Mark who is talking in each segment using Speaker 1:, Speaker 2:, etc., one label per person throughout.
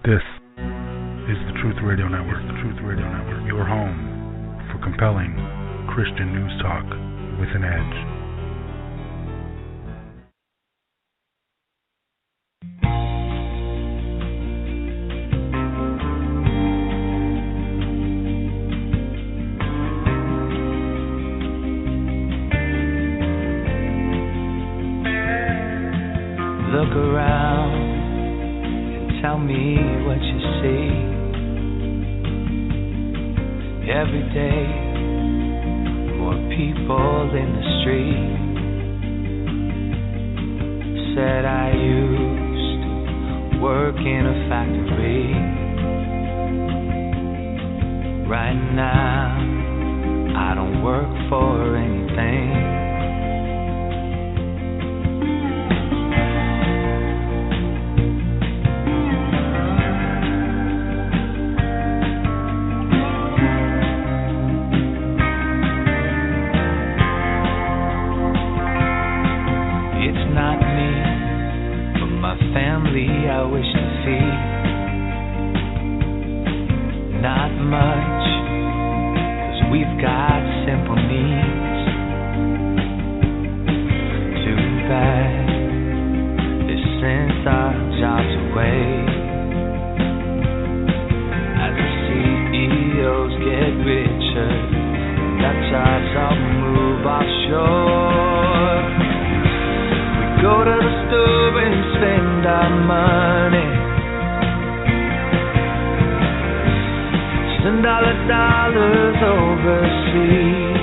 Speaker 1: This is the Truth Radio Network, your home for compelling Christian news talk with an edge.
Speaker 2: Look around and tell me what you see. Every day, more people in the street. Said I used to work in a factory. Right now, I don't work for anything. I wish to see not much, 'cause we've got simple needs. Too bad they sent our jobs away. As the CEOs get richer, that jobs all move offshore. We go to the store and spend our money. Send all the dollars overseas.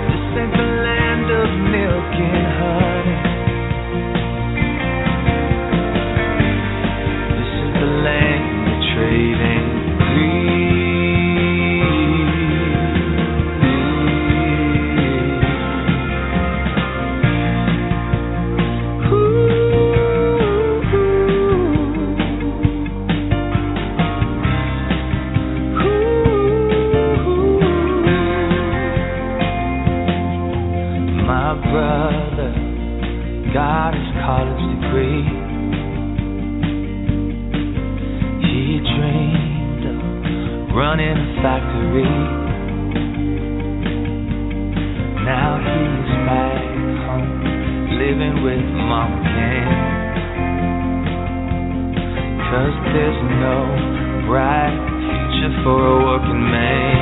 Speaker 2: This ain't the land of milk and honey. This is the land of trade and greed. Brother got his college degree. He dreamed of running a factory. Now he's back home, living with mom again. 'Cause there's no bright future for a working man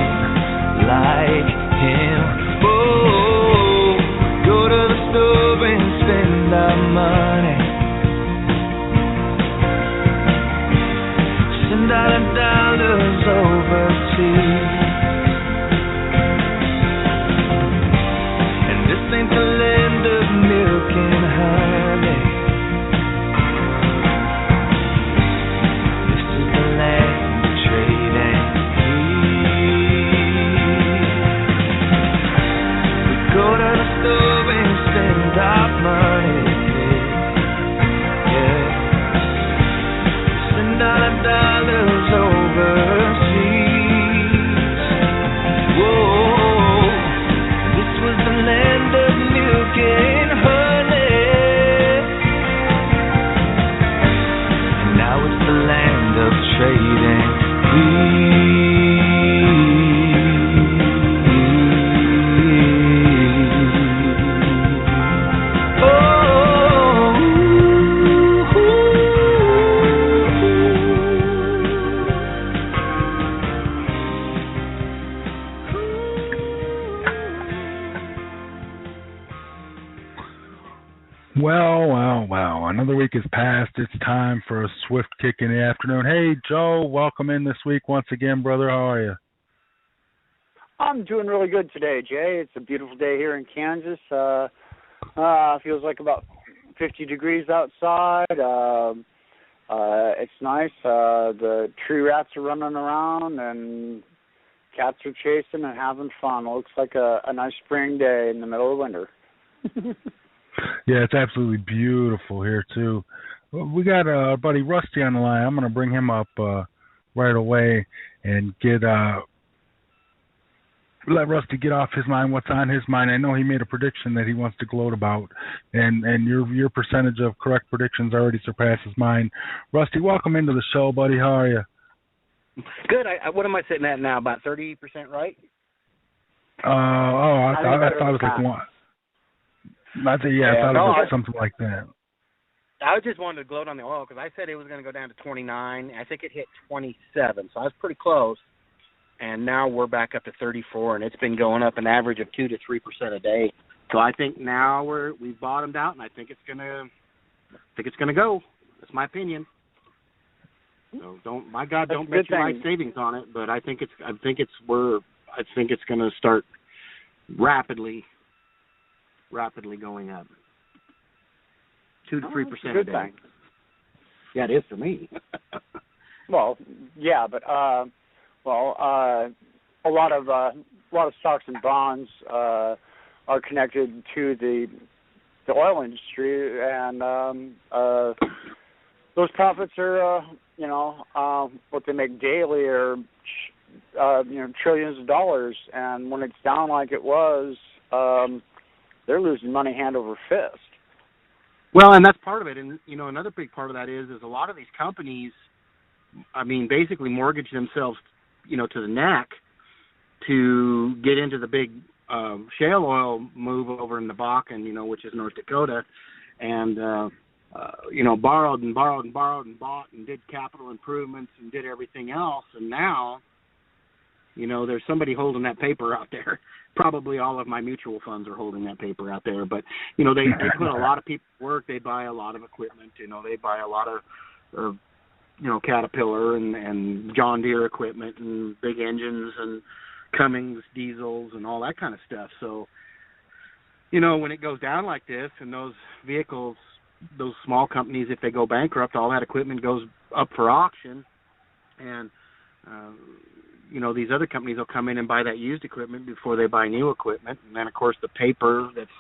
Speaker 2: like him. Oh, go to the store and spend our money. Send all the dollars overseas. And this ain't the land of milk and honey. This is the land of trade and greed. We go to the store and spend our money, yeah. Send all the dollars overseas. Whoa, this was the land of milk and honey, and now it's the land of trade and greed.
Speaker 1: Well, another week has passed. It's time for a swift kick in the afternoon. Hey, Joe, welcome in this week once again, brother. How are you?
Speaker 3: I'm doing really good today, Jay. It's a beautiful day here in Kansas. Feels like about 50 degrees outside. It's nice. The tree rats are running around and cats are chasing and having fun. It looks like a nice spring day in the middle of winter.
Speaker 1: Yeah, it's absolutely beautiful here, too. We got our buddy Rusty on the line. I'm going to bring him up right away and get let Rusty get off his mind what's on his mind. I know he made a prediction that he wants to gloat about, and your percentage of correct predictions already surpasses mine. Rusty, welcome into the show, buddy. How are you?
Speaker 4: Good. What am I sitting at now? About 30% right?
Speaker 1: I thought it was like one. I thought it was something like that.
Speaker 4: I just wanted to gloat on the oil because I said it was going to go down to 29. I think it hit 27, so I was pretty close. And now we're back up to 34, and it's been going up an average of 2 to 3% a day. So I think now we've bottomed out, and I think it's gonna go. That's my opinion. So don't bet your life savings on it. But I think it's gonna start rapidly going up. 2 to 3% a day.
Speaker 3: Thing.
Speaker 4: Yeah, it is for me.
Speaker 3: Well, yeah, but a lot of stocks and bonds are connected to the oil industry, and those profits are what they make daily are trillions of dollars, and when it's down like it was, they're losing money hand over fist.
Speaker 4: Well, and that's part of it, and another big part of that is a lot of these companies, basically mortgage themselves to the neck to get into the big shale oil move over in the Bakken, which is North Dakota, and borrowed and bought and did capital improvements and did everything else, and now there's somebody holding that paper out there. Probably all of my mutual funds are holding that paper out there, but they put a lot of people to work. They buy a lot of equipment. They buy a lot of Caterpillar and John Deere equipment and big engines and Cummins diesels and all that kind of stuff. So, when it goes down like this and those vehicles, those small companies, if they go bankrupt, all that equipment goes up for auction. And, these other companies will come in and buy that used equipment before they buy new equipment. And then, of course, the paper that's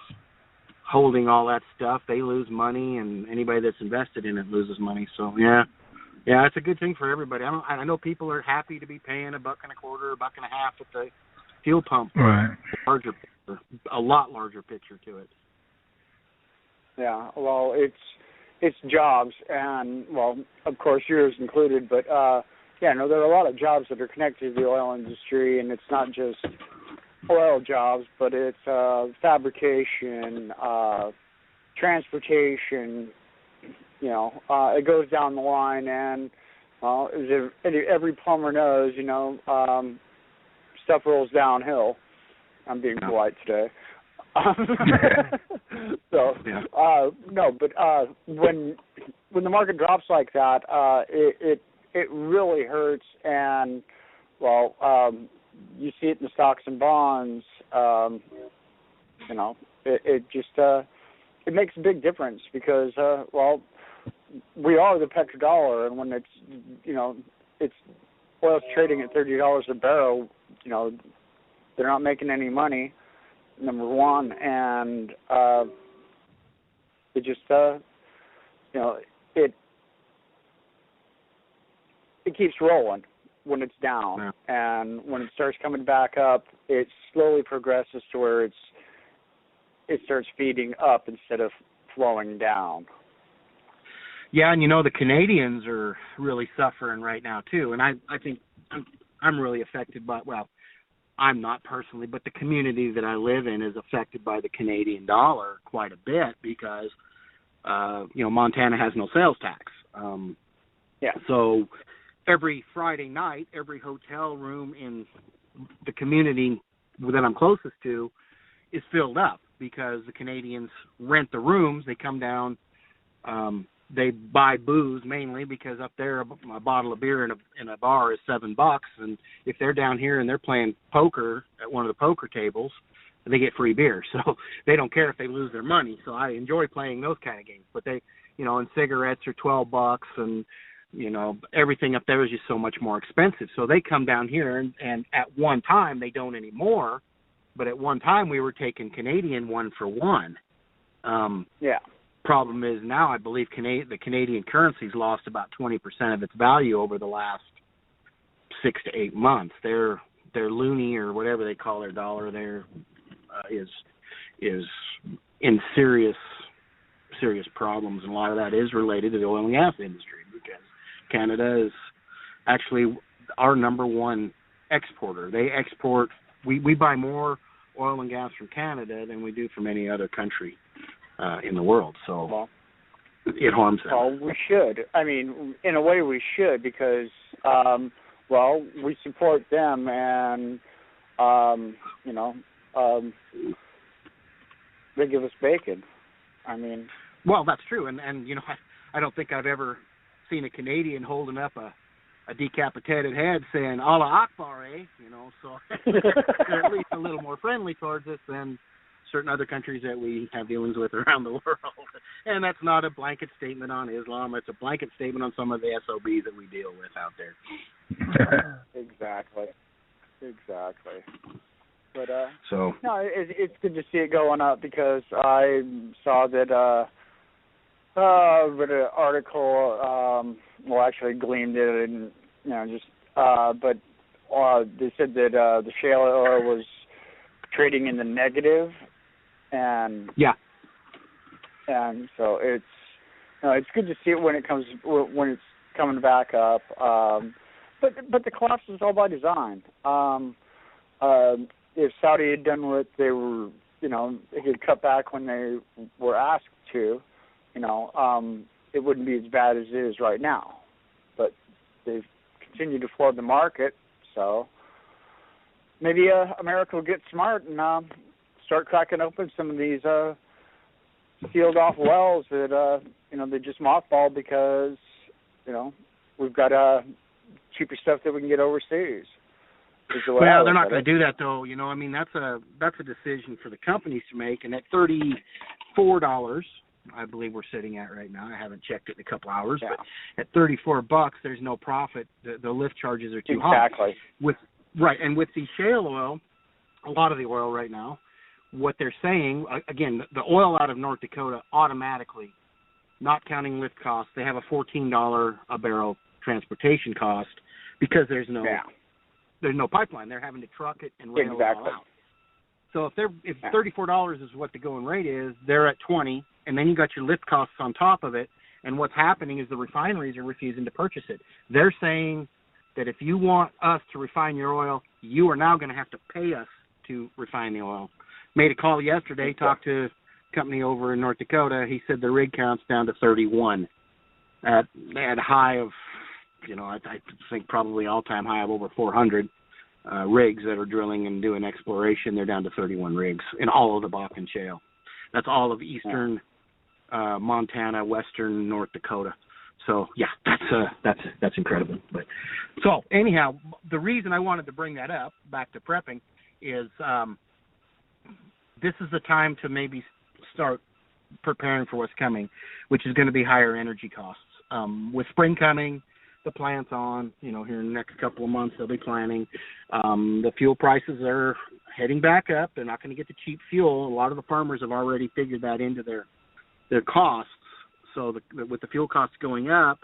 Speaker 4: holding all that stuff, they lose money, and anybody that's invested in it loses money. So, yeah, it's a good thing for everybody. I know people are happy to be paying $1.25, $1.50 at the fuel pump.
Speaker 1: Right.
Speaker 4: A lot larger picture to it.
Speaker 3: Yeah, well, it's jobs, and of course yours included. But there are a lot of jobs that are connected to the oil industry, and it's not just oil jobs, but it's fabrication, transportation. It goes down the line, and every plumber knows, stuff rolls downhill. I'm being polite today. When the market drops like that, it really hurts, and you see it in the stocks and bonds. It makes a big difference because we are the petrodollar, and when it's oil's trading at $30 a barrel, they're not making any money. Number one, and it keeps rolling when it's down, and when it starts coming back up, it slowly progresses to where it starts feeding up instead of flowing down.
Speaker 4: Yeah, and the Canadians are really suffering right now too, and I think I'm really affected by, I'm not personally, but the community that I live in is affected by the Canadian dollar quite a bit because, Montana has no sales tax. So every Friday night, every hotel room in the community that I'm closest to is filled up because the Canadians rent the rooms. They come down. They buy booze mainly because up there a bottle of beer in a bar is $7, and if they're down here and they're playing poker at one of the poker tables, they get free beer. So they don't care if they lose their money. So I enjoy playing those kind of games. But they, and cigarettes are $12, and everything up there is just so much more expensive. So they come down here, and at one time they don't anymore, but at one time we were taking Canadian 1 for 1. Problem is now I believe the Canadian currency's lost about 20% of its value over the last 6 to 8 months. They're their loonie or whatever they call their dollar there is in serious problems, and a lot of that is related to the oil and gas industry, because Canada is actually our number one exporter. They export. We buy more oil and gas from Canada than we do from any other country in the world. So it harms them.
Speaker 3: Well, we should. I mean, in a way, we should, because we support them, and they give us bacon. I mean,
Speaker 4: well, that's true, and I don't think I've ever seen a Canadian holding up a decapitated head saying Allah Akbar, so they're at least a little more friendly towards us than certain other countries that we have dealings with around the world. And that's not a blanket statement on Islam. It's a blanket statement on some of the SOBs that we deal with out there.
Speaker 3: Exactly. But it's good to see it going up, because I saw that read an article, actually gleaned it, and but they said that the shale oil was trading in the negative, and so it's good to see it when it's coming back up. But the collapse is all by design. If Saudi had done what they were, they could cut back when they were asked to, it wouldn't be as bad as it is right now. But they've continued to flood the market, so maybe America will get smart and start cracking open some of these sealed off wells that they just mothballed, because we've got cheaper stuff that we can get overseas.
Speaker 4: Well, they're not going to do that, though. That's a decision for the companies to make. And at $34, I believe we're sitting at right now. I haven't checked it in a couple hours, but at $34, there's no profit. The lift charges are too high.
Speaker 3: Exactly.
Speaker 4: And with the shale oil, a lot of the oil right now, what they're saying, again, the oil out of North Dakota automatically, not counting lift costs, they have a $14 a barrel transportation cost, because there's no pipeline. They're having to truck it and rail it all out. So if $34 is what the going rate is, they're at $20, and then you got your lift costs on top of it. And what's happening is the refineries are refusing to purchase it. They're saying that if you want us to refine your oil, you are now going to have to pay us to refine the oil. Made a call yesterday, talked to a company over in North Dakota. He said the rig count's down to 31 at a high of, I think probably all-time high of over 400 rigs that are drilling and doing exploration. They're down to 31 rigs in all of the Bakken Shale. That's all of eastern Montana, western North Dakota. So that's incredible. But so anyhow, the reason I wanted to bring that up, back to prepping, is this is the time to maybe start preparing for what's coming, which is going to be higher energy costs. With spring coming, the plant's on, here in the next couple of months they'll be planting. The fuel prices are heading back up. They're not going to get the cheap fuel. A lot of the farmers have already figured that into their costs. So with the fuel costs going up,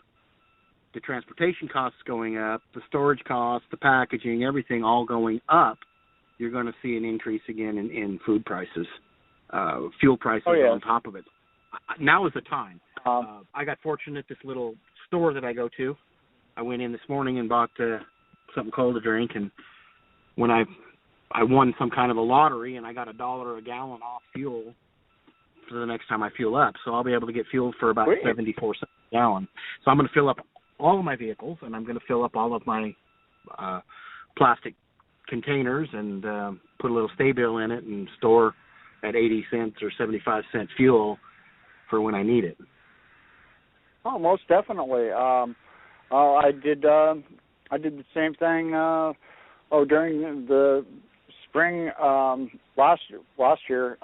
Speaker 4: the transportation costs going up, the storage costs, the packaging, everything all going up, you're going to see an increase again in food prices, fuel prices on top of it. Now is the time. I got fortunate, this little store that I go to, I went in this morning and bought something cold to drink, and when I won some kind of a lottery, and I got $1 a gallon off fuel for the next time I fuel up, so I'll be able to get fuel for about 74 cents a gallon. So I'm going to fill up all of my vehicles, and I'm going to fill up all of my plastic containers and put a little stay bill in it and store at 80 cents or 75 cent fuel for when I need it.
Speaker 3: Oh, most definitely. I did the same thing. During the spring last year,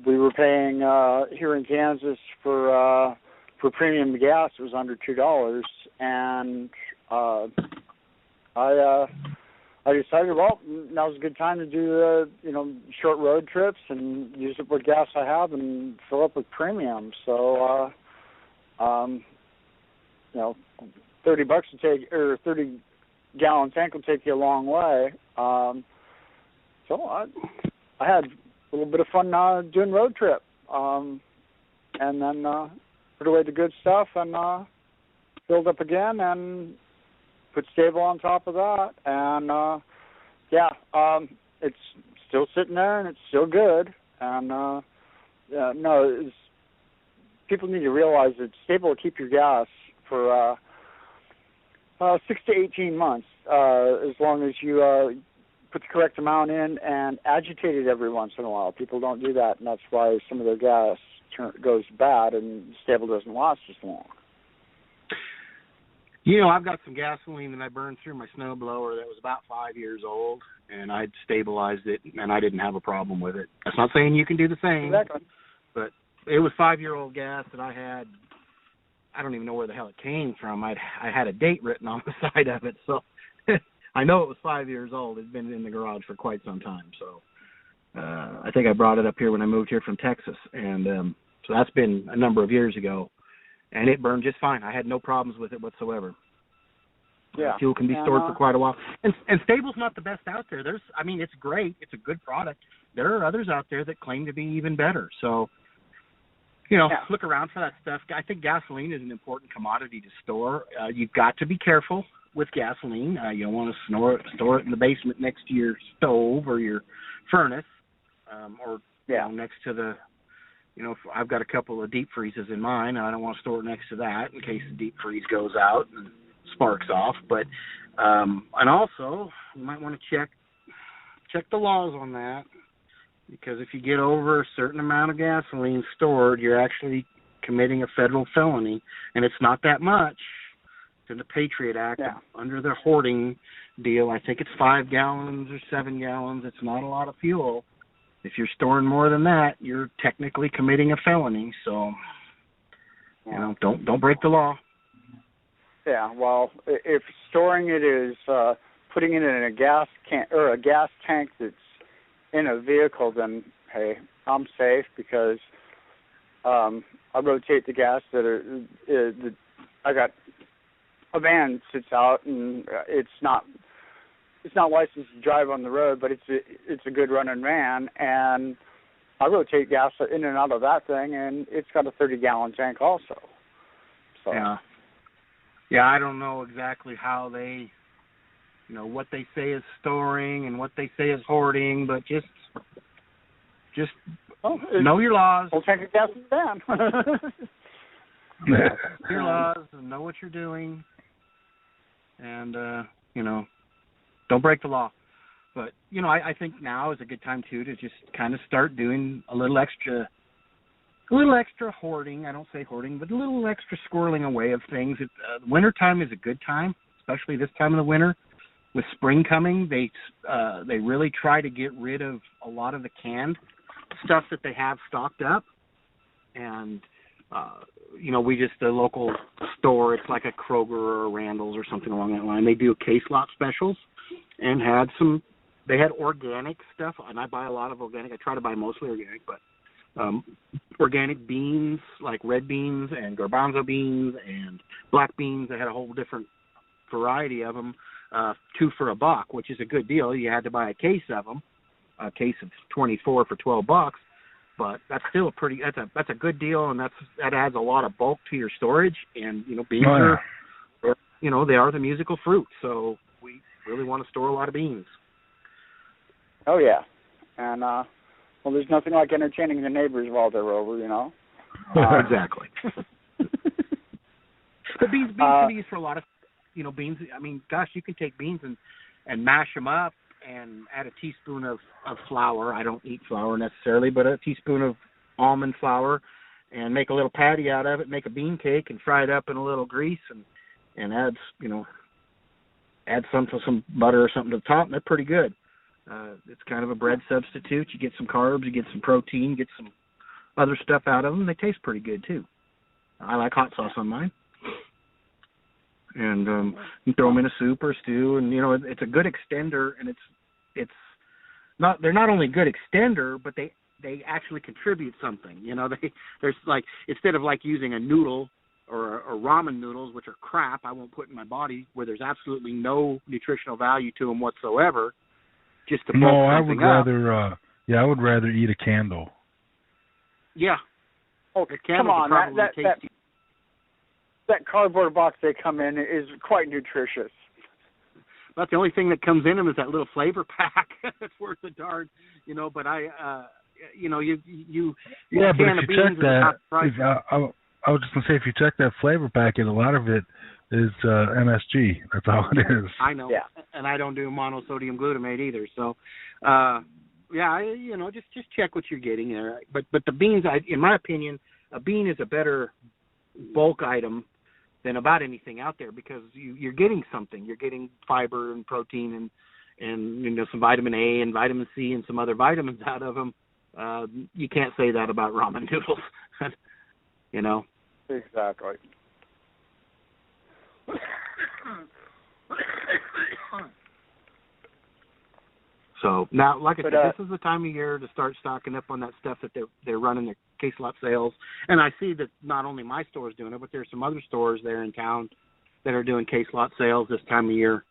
Speaker 3: we were paying here in Kansas for premium gas. It was under $2, and I decided, well, now's a good time to do short road trips and use up what gas I have and fill up with premium. So $30 to take, or $30 gallon tank will take you a long way. So I had a little bit of fun doing road trip, and then put away the good stuff and filled up again and put stable on top of that, and it's still sitting there and it's still good. And people need to realize that stable will keep your gas for 6 to 18 months, as long as you put the correct amount in and agitate it every once in a while. People don't do that, and that's why some of their gas goes bad and stable doesn't last as long.
Speaker 4: You know, I've got some gasoline that I burned through my snowblower that was about 5 years old, and I'd stabilized it, and I didn't have a problem with it. That's not saying you can do the same,
Speaker 3: exactly.
Speaker 4: But it was 5-year-old gas that I had. I don't even know where the hell it came from. I had a date written on the side of it, so I know it was 5 years old. It's been in the garage for quite some time. So I think I brought it up here when I moved here from Texas, and so that's been a number of years ago, and it burned just fine. I had no problems with it whatsoever.
Speaker 3: Yeah,
Speaker 4: fuel can be stored for quite a while, and Stable's not the best out there. It's great. It's a good product. There are others out there that claim to be even better. So, look around for that stuff. I think gasoline is an important commodity to store. You've got to be careful with gasoline. You don't want to store it in the basement next to your stove or your furnace, or next to the. I've got a couple of deep freezes in mine, and I don't want to store it next to that in case the deep freeze goes out and sparks off. But and also you might want to check the laws on that, because if you get over a certain amount of gasoline stored, you're actually committing a federal felony, and it's not that much. In the Patriot Act, under the hoarding deal, I think it's 5 gallons or 7 gallons. It's not a lot of fuel. If you're storing more than that, you're technically committing a felony. So, don't break the law.
Speaker 3: Yeah, well, if storing it is putting it in a gas can or a gas tank that's in a vehicle, then hey, I'm safe, because I rotate the gas I got a van sits out, and it's not licensed to drive on the road, but it's a good running van, and I rotate gas in and out of that thing, and it's got a 30-gallon tank also. So.
Speaker 4: Yeah, I don't know exactly how they, what they say is storing and what they say is hoarding, but just know your laws.
Speaker 3: We'll tank of gas in the van.
Speaker 4: Know your laws and know what you're doing, and don't break the law. But I think now is a good time too to just kind of start doing a little extra hoarding. I don't say hoarding, but a little extra squirreling away of things. Wintertime is a good time, especially this time of the winter. With spring coming, they really try to get rid of a lot of the canned stuff that they have stocked up. And the local store, it's like a Kroger or a Randall's or something along that line. They do case lot specials, and they had organic stuff, and I buy a lot of organic. I try to buy mostly organic, but organic beans, like red beans and garbanzo beans and black beans. They had a whole different variety of them, 2 for $1, which is a good deal. You had to buy a case of them, a case of 24 for $12, but that's still that's a good deal, and that adds a lot of bulk to your storage. And beans are they are the musical fruit, so we really want to store a lot of beans.
Speaker 3: Oh yeah, and well, there's nothing like entertaining the neighbors while they're over,
Speaker 4: Exactly. But beans can be used for a lot of, beans. I mean, gosh, you can take beans and mash them up and add a teaspoon of flour. I don't eat flour necessarily, but a teaspoon of almond flour, and make a little patty out of it, make a bean cake, and fry it up in a little grease, and add some butter or something to the top, and they're pretty good. It's kind of a bread substitute. You get some carbs, you get some protein, you get some other stuff out of them. They taste pretty good too. I like hot sauce on mine. And you throw them in a soup or a stew, and it's a good extender. And they're not only a good extender, but they actually contribute something. There's like, instead of like using a noodle or ramen noodles, which are crap, I won't put in my body, where there's absolutely no nutritional value to them whatsoever, just to bulk something up.
Speaker 1: I would rather eat a candle.
Speaker 4: Yeah.
Speaker 3: Oh, come on, that cardboard box they come in is quite nutritious.
Speaker 4: But the only thing that comes in them is that little flavor pack. It's worth the darn, But I
Speaker 1: Yeah, but if you check that, I was just gonna say, if you check that flavor packet, a lot of it is MSG. That's all it is.
Speaker 4: I know.
Speaker 3: Yeah.
Speaker 4: And I don't do monosodium glutamate either. So, just check what you're getting there. But the beans, in my opinion, a bean is a better bulk item than about anything out there, because you're getting something. You're getting fiber and protein and some vitamin A and vitamin C and some other vitamins out of them. You can't say that about ramen noodles.
Speaker 3: Exactly.
Speaker 4: So now, like I said, this is the time of year to start stocking up on that stuff that they're running their case lot sales. And I see that not only my store is doing it, but there's some other stores there in town that are doing case lot sales this time of year.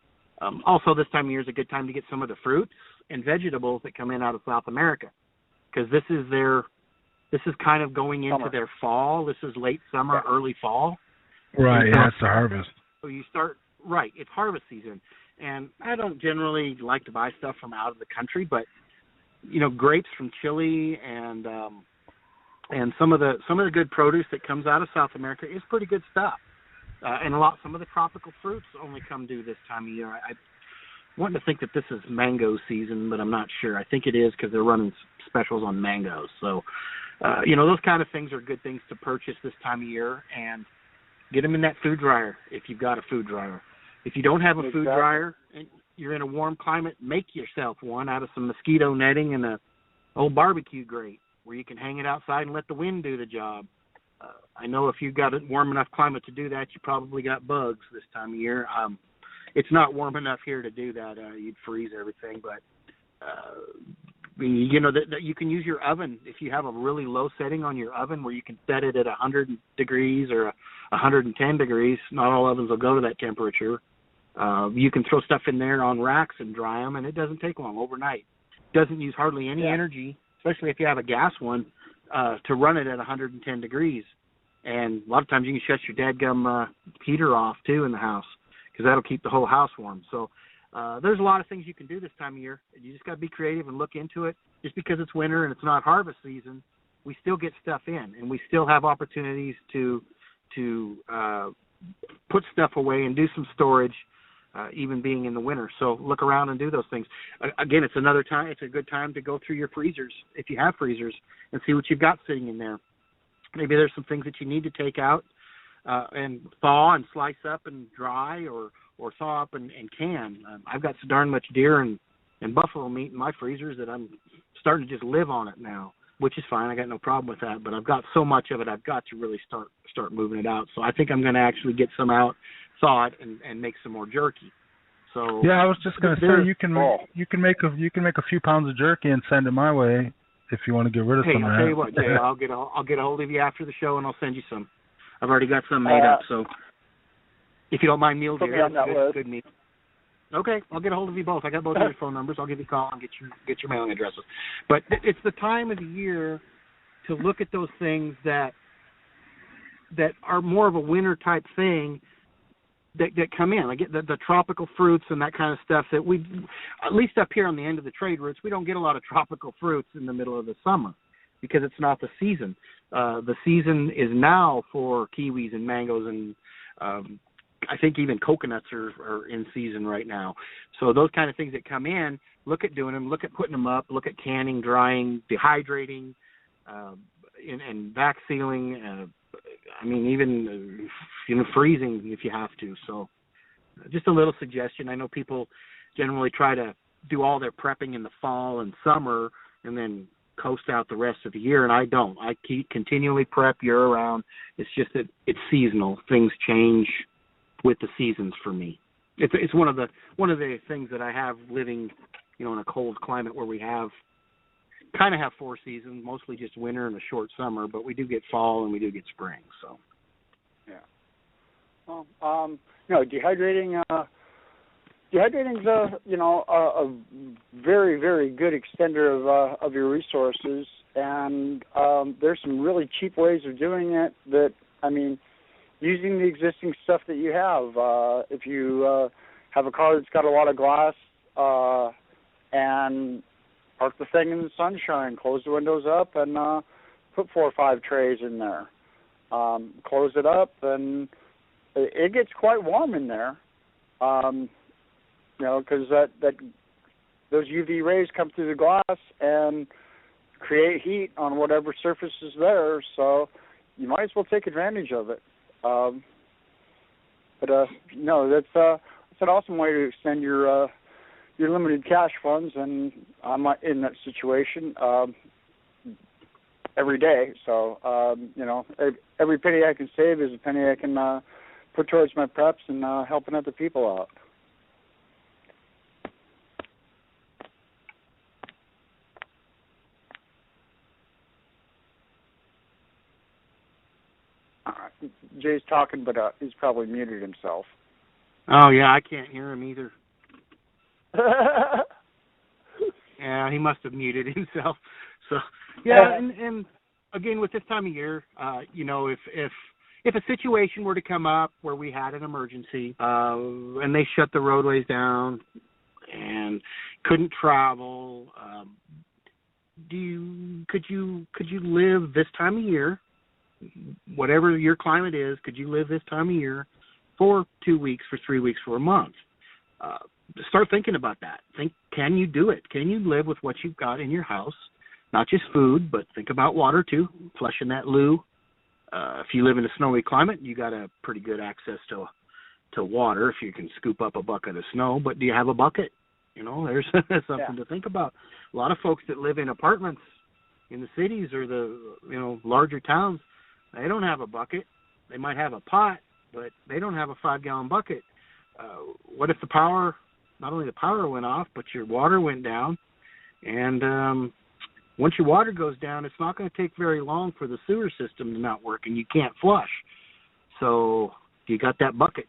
Speaker 4: Also, this time of year is a good time to get some of the fruits and vegetables that come in out of South America, because this is kind of going into their fall. This is late summer, early fall.
Speaker 1: Right, yeah, it's the harvest.
Speaker 4: So you start, it's harvest season. And I don't generally like to buy stuff from out of the country, but grapes from Chile and some of the good produce that comes out of South America is pretty good stuff. And some of the tropical fruits only come due this time of year. I want to think that this is mango season, but I'm not sure. I think it is, because they're running specials on mangoes. So, those kind of things are good things to purchase this time of year, and get them in that food dryer if you've got a food dryer. If you don't have a food dryer and you're in a warm climate, make yourself one out of some mosquito netting and a old barbecue grate where you can hang it outside and let the wind do the job. I know if you've got a warm enough climate to do that, you probably got bugs this time of year. It's not warm enough here to do that. You'd freeze everything, but that you can use your oven. If you have a really low setting on your oven where you can set it at 100 degrees or 110 degrees, not all ovens will go to that temperature. You can throw stuff in there on racks and dry them, and it doesn't take long, overnight. It doesn't use hardly any energy, especially if you have a gas one, to run it at 110 degrees. And a lot of times you can shut your dadgum heater off, too, in the house, because that'll keep the whole house warm. So there's a lot of things you can do this time of year. You just got to be creative and look into it. Just because it's winter and it's not harvest season, we still get stuff in, and we still have opportunities to put stuff away and do some storage, even being in the winter. So look around and do those things. Again, it's a good time to go through your freezers, if you have freezers, and see what you've got sitting in there. Maybe there's some things that you need to take out and thaw and slice up and dry, or thaw up and can. I've got so darn much deer and buffalo meat in my freezers that I'm starting to just live on it now, which is fine. I got no problem with that. But I've got so much of it, I've got to really start moving it out. So I think I'm going to actually get some out, thaw it, and make some more jerky. So
Speaker 1: yeah, I was just going to say you can make a few pounds of jerky and send it my way if you want to get rid of some of that.
Speaker 4: I'll tell you what, Jay, I'll get a hold of you after the show and I'll send you some. I've already got some made up, so if you don't mind meal deer, good meat. Okay, I'll get a hold of you both. I got both of your phone numbers. I'll give you a call and get your mailing addresses. But it's the time of the year to look at those things that are more of a winter type thing that come in. Like the tropical fruits and that kind of stuff that we, at least up here on the end of the trade routes, we don't get a lot of tropical fruits in the middle of the summer because it's not the season. The season is now for kiwis and mangoes and I think even coconuts are in season right now. So those kind of things that come in, look at doing them, look at putting them up, look at canning, drying, dehydrating, and vac sealing. Even freezing if you have to. So just a little suggestion. I know people generally try to do all their prepping in the fall and summer and then coast out the rest of the year, and I don't. I keep continually prep year-round. It's just that it's seasonal. Things change with the seasons for me. It's one of the things that I have living, in a cold climate where we kind of have 4 seasons, mostly just winter and a short summer, but we do get fall and we do get spring. So,
Speaker 3: yeah. dehydrating. Dehydrating's a very, very good extender of your resources, and there's some really cheap ways of doing it. That, I mean, using the existing stuff that you have. If you have a car that's got a lot of glass, and park the thing in the sunshine, close the windows up, and put 4 or 5 trays in there. Close it up, and it gets quite warm in there. Because those UV rays come through the glass and create heat on whatever surface is there. So you might as well take advantage of it. That's an awesome way to extend your limited cash funds, and I'm in that situation every day. So every penny I can save is a penny I can put towards my preps and helping other people out. Jay's talking, but he's probably muted himself.
Speaker 4: Oh, yeah, I can't hear him either. Yeah, he must have muted himself. So, yeah, and again, with this time of year, if a situation were to come up where we had an emergency and they shut the roadways down and couldn't travel, could you live this time of year? Whatever your climate is, could you live this time of year for 2 weeks, for 3 weeks, for a month? Start thinking about that. Can you do it? Can you live with what you've got in your house? Not just food, but think about water too, flushing that loo. If you live in a snowy climate, you got a pretty good access to water if you can scoop up a bucket of snow. But do you have a bucket? There's something to think about. A lot of folks that live in apartments in the cities or the larger towns, they don't have a bucket. They might have a pot, but they don't have a 5-gallon bucket. What if not only the power went off, but your water went down? And once your water goes down, it's not going to take very long for the sewer system to not work, and you can't flush. So you got that bucket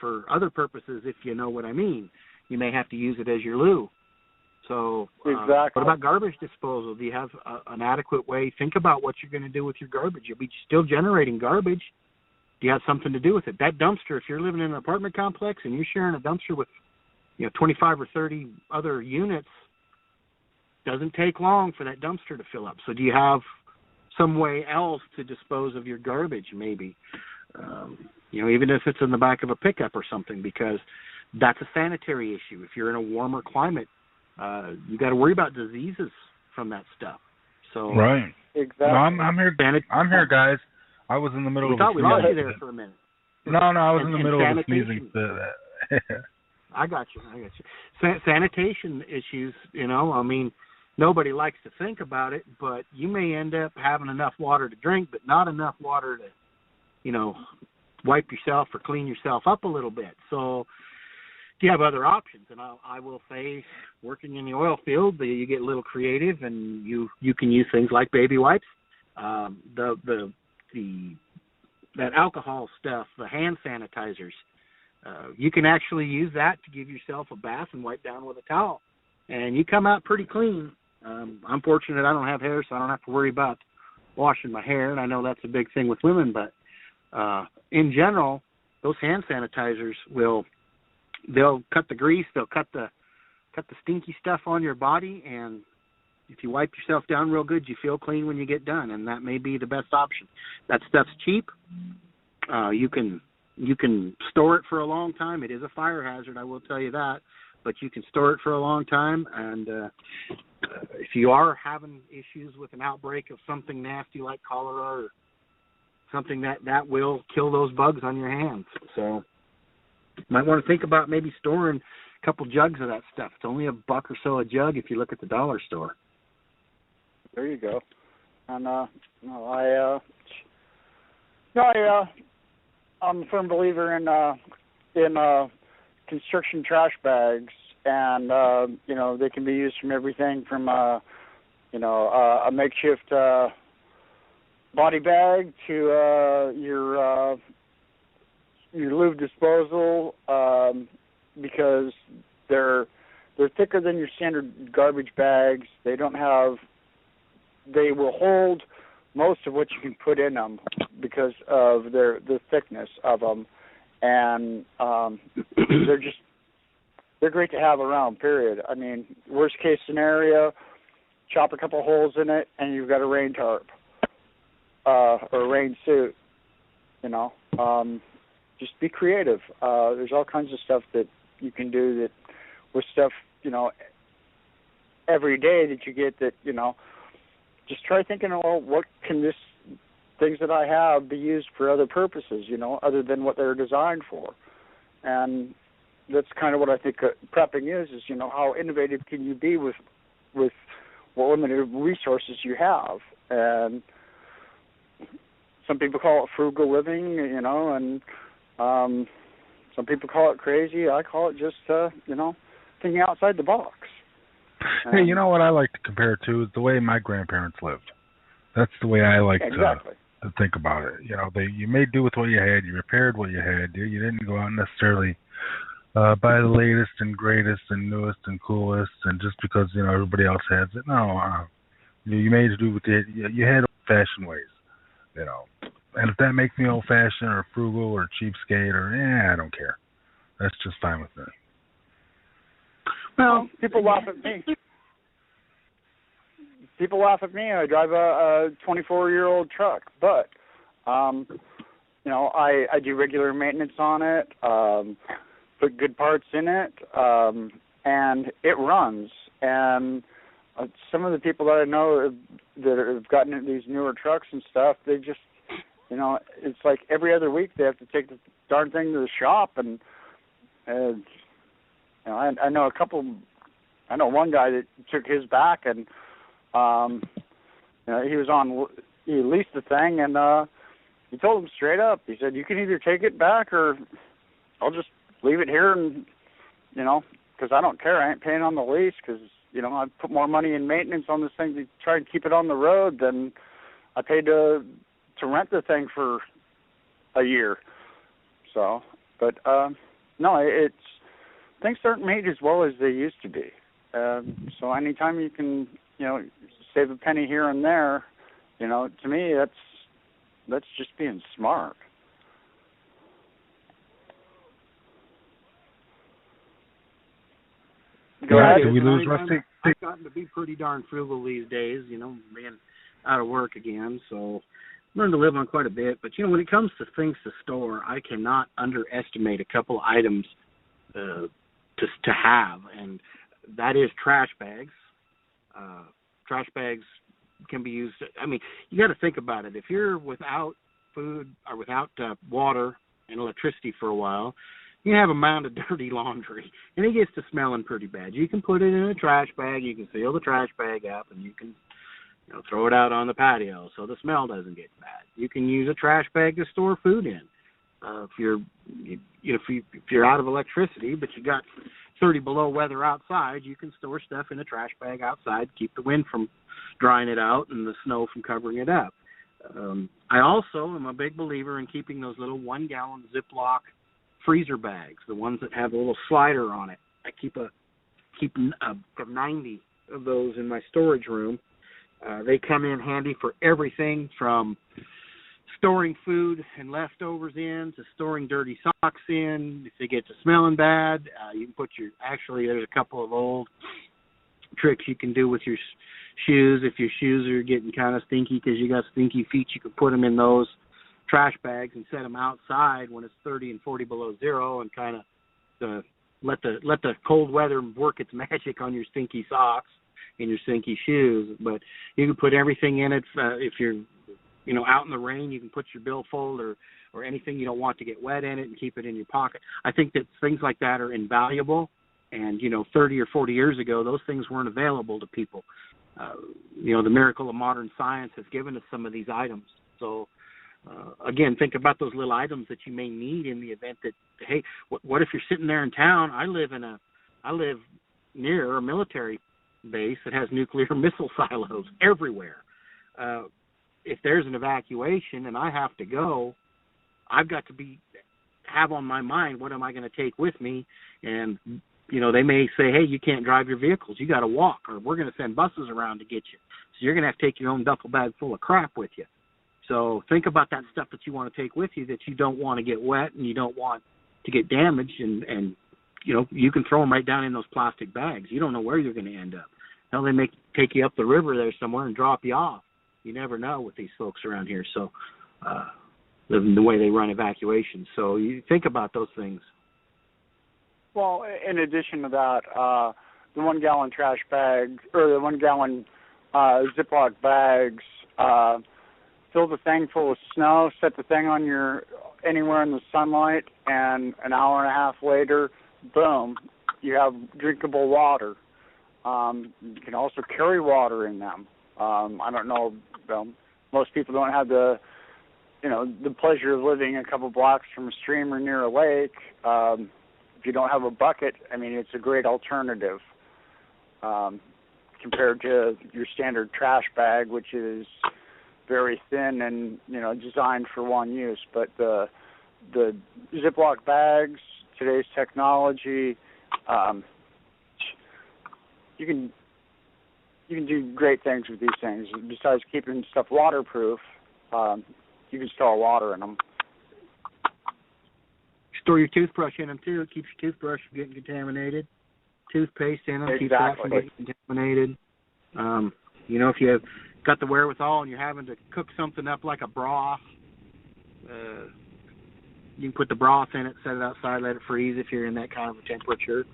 Speaker 4: for other purposes, if you know what I mean. You may have to use it as your loo. So
Speaker 3: exactly.
Speaker 4: What about garbage disposal? Do you have an adequate way? Think about what you're going to do with your garbage. You'll be still generating garbage. Do you have something to do with it? That dumpster, if you're living in an apartment complex and you're sharing a dumpster with 25 or 30 other units, doesn't take long for that dumpster to fill up. So do you have some way else to dispose of your garbage, maybe? Even if it's in the back of a pickup or something, because that's a sanitary issue. If you're in a warmer climate, you got to worry about diseases from that stuff. So
Speaker 1: right,
Speaker 3: exactly.
Speaker 1: No, I'm here. I'm here, guys. I was in the middle of.
Speaker 4: We lost you there for a minute.
Speaker 1: No, I was in the middle of sneezing.
Speaker 4: I got you. Sanitation issues. Nobody likes to think about it, but you may end up having enough water to drink, but not enough water to, wipe yourself or clean yourself up a little bit. So you have other options, and I will say, working in the oil field, you get a little creative, and you can use things like baby wipes, that alcohol stuff, the hand sanitizers. You can actually use that to give yourself a bath and wipe down with a towel, and you come out pretty clean. I'm fortunate I don't have hair, so I don't have to worry about washing my hair, and I know that's a big thing with women, but in general, those hand sanitizers they'll cut the grease, they'll cut the stinky stuff on your body, and if you wipe yourself down real good, you feel clean when you get done, and that may be the best option. That stuff's cheap. You can store it for a long time. It is a fire hazard, I will tell you that, but you can store it for a long time, and if you are having issues with an outbreak of something nasty like cholera or something that will kill those bugs on your hands. So you might want to think about maybe storing a couple jugs of that stuff. It's only $1 or so a jug if you look at the dollar store.
Speaker 3: There you go. And I'm a firm believer in construction trash bags, and they can be used from everything from a makeshift body bag to your your lube disposal, because they're thicker than your standard garbage bags. They will hold most of what you can put in them because of the thickness of them, and they're great to have around, period. I mean, worst case scenario, chop a couple holes in it and you've got a rain tarp or a rain suit, you know. Just be creative. There's all kinds of stuff that you can do that with stuff, you know, every day that you get that, you know, just try thinking, well, what can things that I have be used for other purposes, you know, other than what they're designed for. And that's kind of what I think prepping is, you know, how innovative can you be with what limited resources you have. And some people call it frugal living, you know, and some people call it crazy. I call it just, you know, thinking outside the box.
Speaker 1: Hey, you know what I like to compare it to is the way my grandparents lived. That's the way I like to think about it. You know, you made do with what you had. You repaired what you had. You didn't go out and necessarily buy the latest and greatest and newest and coolest, and just because, you know, everybody else has it. No, you made do with it. You had old-fashioned ways, you know. And if that makes me old-fashioned or frugal or cheapskate or, I don't care. That's just fine with me.
Speaker 3: Well, people laugh at me. People laugh at me. I drive a 24-year-old truck, but you know, I do regular maintenance on it, put good parts in it, and it runs. And some of the people that I know that have gotten into these newer trucks and stuff, they just, you know, it's like every other week they have to take the darn thing to the shop, and you know, I know one guy that took his back, and you know, he leased the thing, and he told him straight up, he said, you can either take it back or I'll just leave it here, and, you know, because I don't care, I ain't paying on the lease, because, you know, I put more money in maintenance on this thing to try and keep it on the road than I paid to rent the thing for a year. So, but no, things aren't made as well as they used to be. So anytime you can, you know, save a penny here and there, you know, to me that's just being smart.
Speaker 1: Go ahead. Did we lose Rusty?
Speaker 4: I've gotten to be pretty darn frugal these days, you know, being out of work again, so learned to live on quite a bit. But, you know, when it comes to things to store, I cannot underestimate a couple items to have, and that is trash bags. Trash bags can be used. I mean, you got to think about it. If you're without food or without water and electricity for a while, you have a mound of dirty laundry, and it gets to smelling pretty bad. You can put it in a trash bag. You can seal the trash bag up, and you can, you know, throw it out on the patio so the smell doesn't get bad. You can use a trash bag to store food in. If you're out of electricity, but you got 30 below weather outside, you can store stuff in a trash bag outside, keep the wind from drying it out and the snow from covering it up. I also am a big believer in keeping those little 1-gallon Ziploc freezer bags, the ones that have a little slider on it. I keep 90 of those in my storage room. They come in handy for everything from storing food and leftovers in to storing dirty socks in. If they get to smelling bad, you can put there's a couple of old tricks you can do with your shoes. If your shoes are getting kind of stinky because you got stinky feet, you can put them in those trash bags and set them outside when it's 30 and 40 below zero, and kind of let the cold weather work its magic on your stinky socks and your stinky shoes. But you can put everything in it. If you're, you know, out in the rain, you can put your billfold or anything you don't want to get wet in it and keep it in your pocket. I think that things like that are invaluable. And, you know, 30 or 40 years ago, those things weren't available to people. You know, the miracle of modern science has given us some of these items. So, again, think about those little items that you may need in the event that, hey, what if you're sitting there in town? I live near a military base that has nuclear missile silos everywhere. If there's an evacuation and I have to go, I've got to have on my mind what am I going to take with me, and they may say, hey, you can't drive your vehicles, you got to walk, or we're going to send buses around to get you, so you're going to have to take your own duffel bag full of crap with you. So think about that stuff that you want to take with you that you don't want to get wet and you don't want to get damaged, and you can throw them right down in those plastic bags. You don't know where you're going to end up. Hell, they may take you up the river there somewhere and drop you off. You never know with these folks around here. So the way they run evacuations. So you think about those things.
Speaker 3: Well, in addition to that, the 1 gallon trash bags, or the 1 gallon Ziploc bags, fill the thing full of snow, set the thing on anywhere in the sunlight, and an hour and a half later, boom, you have drinkable water. You can also carry water in them. I don't know, most people don't have the pleasure of living a couple blocks from a stream or near a lake. If you don't have a bucket, I mean, it's a great alternative compared to your standard trash bag, which is very thin and designed for one use. But the Ziploc bags, today's technology, you can do great things with these things. Besides keeping stuff waterproof, you can store water in them.
Speaker 4: Store your toothbrush in them too. It keeps your toothbrush from getting contaminated. Toothpaste in them keeps that from getting contaminated. If you have got the wherewithal and you're having to cook something up like a broth, you can put the broth in it, set it outside, let it freeze if you're in that kind of a temperature.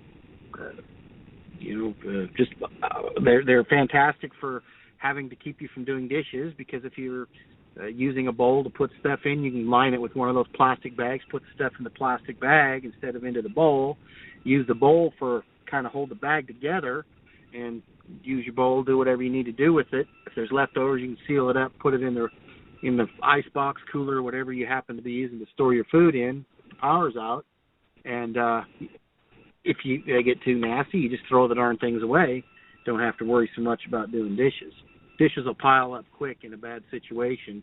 Speaker 4: They're fantastic for having to keep you from doing dishes, because if you're using a bowl to put stuff in, you can line it with one of those plastic bags, put the stuff in the plastic bag instead of into the bowl. Use the bowl for kind of hold the bag together, and use your bowl, do whatever you need to do with it. If there's leftovers, you can seal it up, put it in the ice box, cooler, whatever you happen to be using to store your food in. The power's out, and if they get too nasty, you just throw the darn things away. Don't have to worry so much about doing dishes. Dishes will pile up quick in a bad situation,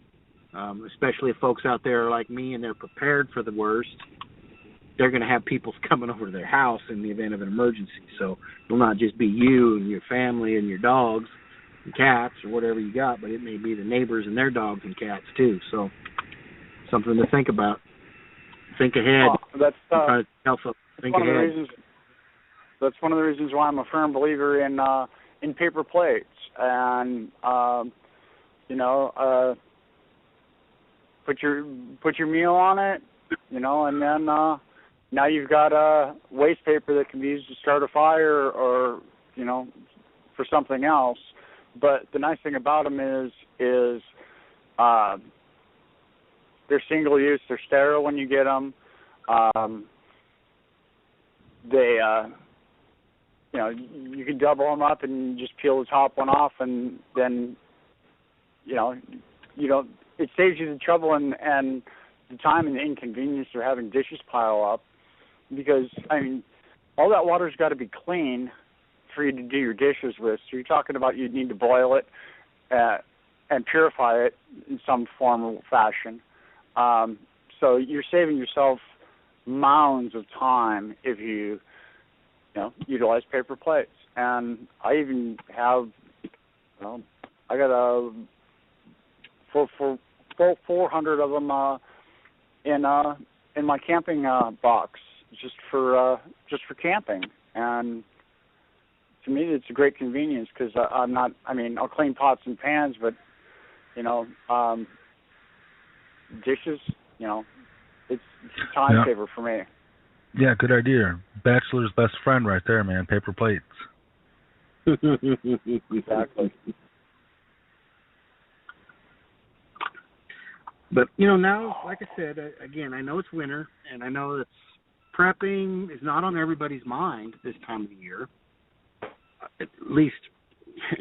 Speaker 4: especially if folks out there are like me and they're prepared for the worst. They're going to have people coming over to their house in the event of an emergency. So it'll not just be you and your family and your dogs and cats or whatever you got, but it may be the neighbors and their dogs and cats too. So something to think about. Think ahead.
Speaker 3: That's
Speaker 4: think ahead.
Speaker 3: That's one of the reasons why I'm a firm believer in paper plates, and put your meal on it, and then now you've got waste paper that can be used to start a fire or for something else. But the nice thing about them is they're single use, they're sterile when you get them. You can double them up and just peel the top one off, and then, it saves you the trouble and the time and the inconvenience of having dishes pile up, because, all that water's got to be clean for you to do your dishes with. So you're talking about you'd need to boil it and purify it in some form or fashion. So you're saving yourself mounds of time if you utilize paper plates. And I even have, I got full 400 of them in my camping box, just for camping. And to me, it's a great convenience, because I'll clean pots and pans, but dishes, it's a time saver for me.
Speaker 1: Yeah, good idea. Bachelor's best friend right there, man. Paper plates.
Speaker 3: Exactly.
Speaker 4: But, now, like I said, again, I know it's winter, and I know that prepping is not on everybody's mind this time of the year, at least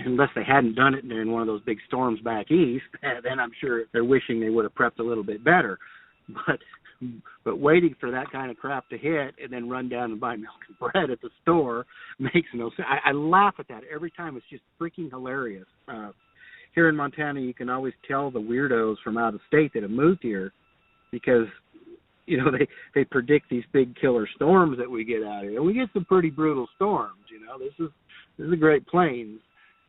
Speaker 4: unless they hadn't done it during one of those big storms back east. Then I'm sure they're wishing they would have prepped a little bit better. But waiting for that kind of crap to hit and then run down and buy milk and bread at the store makes no sense. I laugh at that every time. It's just freaking hilarious. Here in Montana, you can always tell the weirdos from out of state that have moved here, because they predict these big killer storms that we get out here. And we get some pretty brutal storms. This is the Great Plains,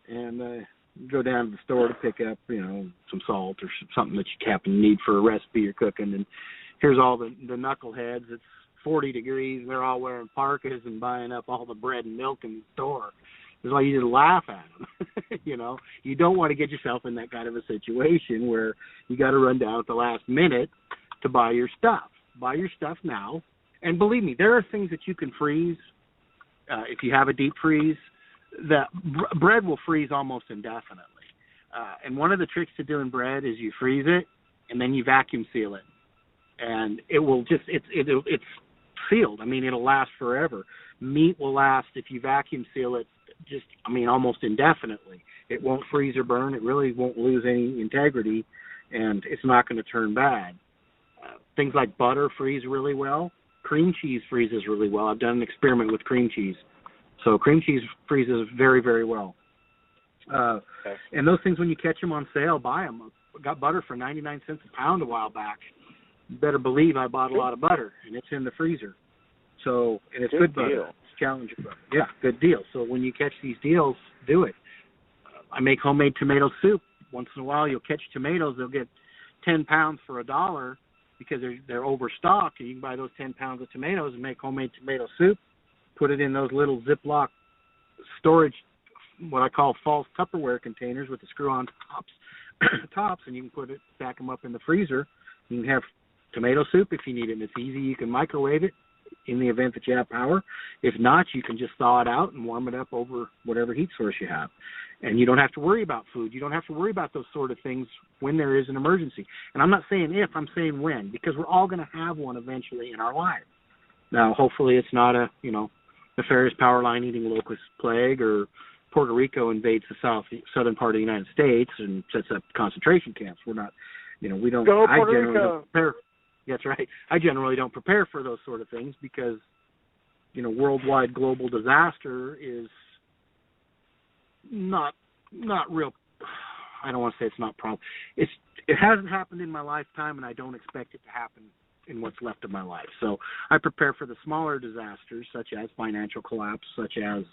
Speaker 4: and go down to the store to pick up some salt or something that you happen to need for a recipe you're cooking, and here's all the knuckleheads. It's 40 degrees. They're all wearing parkas and buying up all the bread and milk in the store. It's like you just laugh at them. You don't want to get yourself in that kind of a situation where you got to run down at the last minute to buy your stuff. Buy your stuff now. And believe me, there are things that you can freeze if you have a deep freeze. That bread will freeze almost indefinitely. And one of the tricks to doing bread is you freeze it and then you vacuum seal it. And it will just, it's sealed. It'll last forever. Meat will last if you vacuum seal it almost indefinitely. It won't freeze or burn. It really won't lose any integrity, and it's not going to turn bad. Things like butter freeze really well. Cream cheese freezes really well. I've done an experiment with cream cheese. So cream cheese freezes very, very well. And those things, when you catch them on sale, buy them. I got butter for 99 cents a pound a while back. You better believe I bought a lot of butter, and it's in the freezer. So, and it's good butter. It's challenging butter. Yeah, good deal. So when you catch these deals, do it. I make homemade tomato soup. Once in a while, you'll catch tomatoes. They'll get 10 pounds for $1 because they're overstocked. And you can buy those 10 pounds of tomatoes and make homemade tomato soup. Put it in those little Ziploc storage, what I call false Tupperware containers with the screw-on tops, and you can stack them up in the freezer. You can have tomato soup if you need it, and it's easy. You can microwave it in the event that you have power. If not, you can just thaw it out and warm it up over whatever heat source you have. And you don't have to worry about food. You don't have to worry about those sort of things when there is an emergency. And I'm not saying if, I'm saying when, because we're all going to have one eventually in our lives. Now, hopefully it's not a, nefarious power line eating locust plague, or Puerto Rico invades the southern part of the United States and sets up concentration camps. We're not, we don't.
Speaker 3: Go
Speaker 4: I
Speaker 3: Puerto
Speaker 4: generally
Speaker 3: Rico.
Speaker 4: don't prepare. That's right. I generally don't prepare for those sort of things because, worldwide global disaster is not real. I don't want to say it's not problem. It hasn't happened in my lifetime, and I don't expect it to happen in what's left of my life. So I prepare for the smaller disasters, such as financial collapse, such as,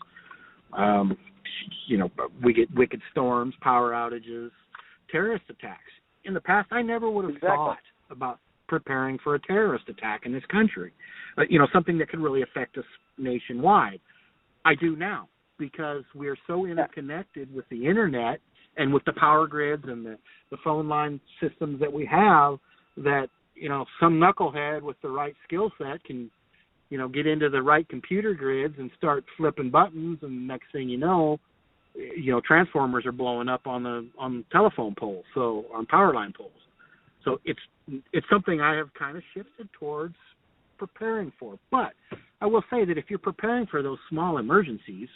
Speaker 4: we get wicked storms, power outages, terrorist attacks. In the past, I never would have thought about preparing for a terrorist attack in this country, something that could really affect us nationwide. I do now, because we're so interconnected with the internet and with the power grids and the phone line systems that we have that, some knucklehead with the right skill set can, get into the right computer grids and start flipping buttons, and next thing you know, transformers are blowing up on telephone poles, so on power line poles. So it's something I have kind of shifted towards preparing for. But I will say that if you're preparing for those small emergencies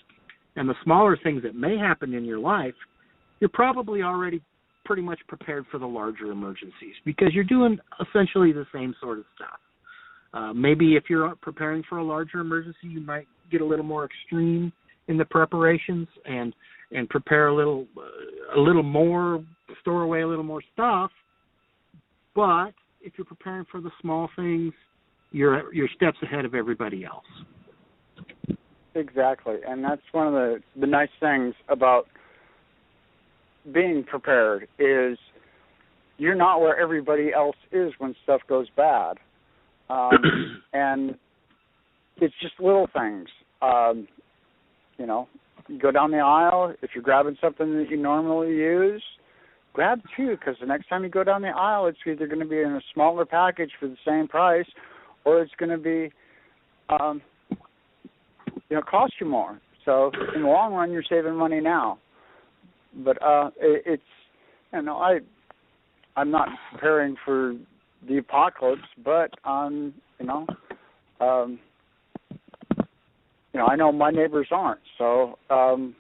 Speaker 4: and the smaller things that may happen in your life, you're probably already pretty much prepared for the larger emergencies, because you're doing essentially the same sort of stuff. Maybe if you're preparing for a larger emergency, you might get a little more extreme in the preparations and prepare a little more, store away a little more stuff. But if you're preparing for the small things, you're steps ahead of everybody else.
Speaker 3: Exactly, and that's one of the nice things about being prepared is you're not where everybody else is when stuff goes bad. And it's just little things. You go down the aisle, if you're grabbing something that you normally use, grab two, because the next time you go down the aisle, it's either going to be in a smaller package for the same price, or it's going to be, cost you more. So in the long run, you're saving money now. But it's, I'm not preparing for the apocalypse, but I know my neighbors aren't, so I'm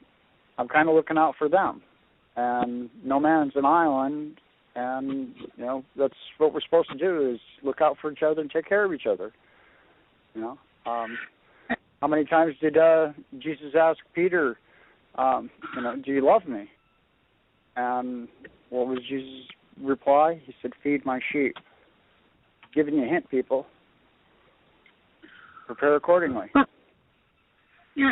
Speaker 3: kind of looking out for them. And no man's an island, and that's what we're supposed to do, is look out for each other and take care of each other. How many times did Jesus ask Peter, do you love me? And what was Jesus' reply? He said, feed my sheep. Giving you a hint, people. prepare accordingly.
Speaker 4: Yeah,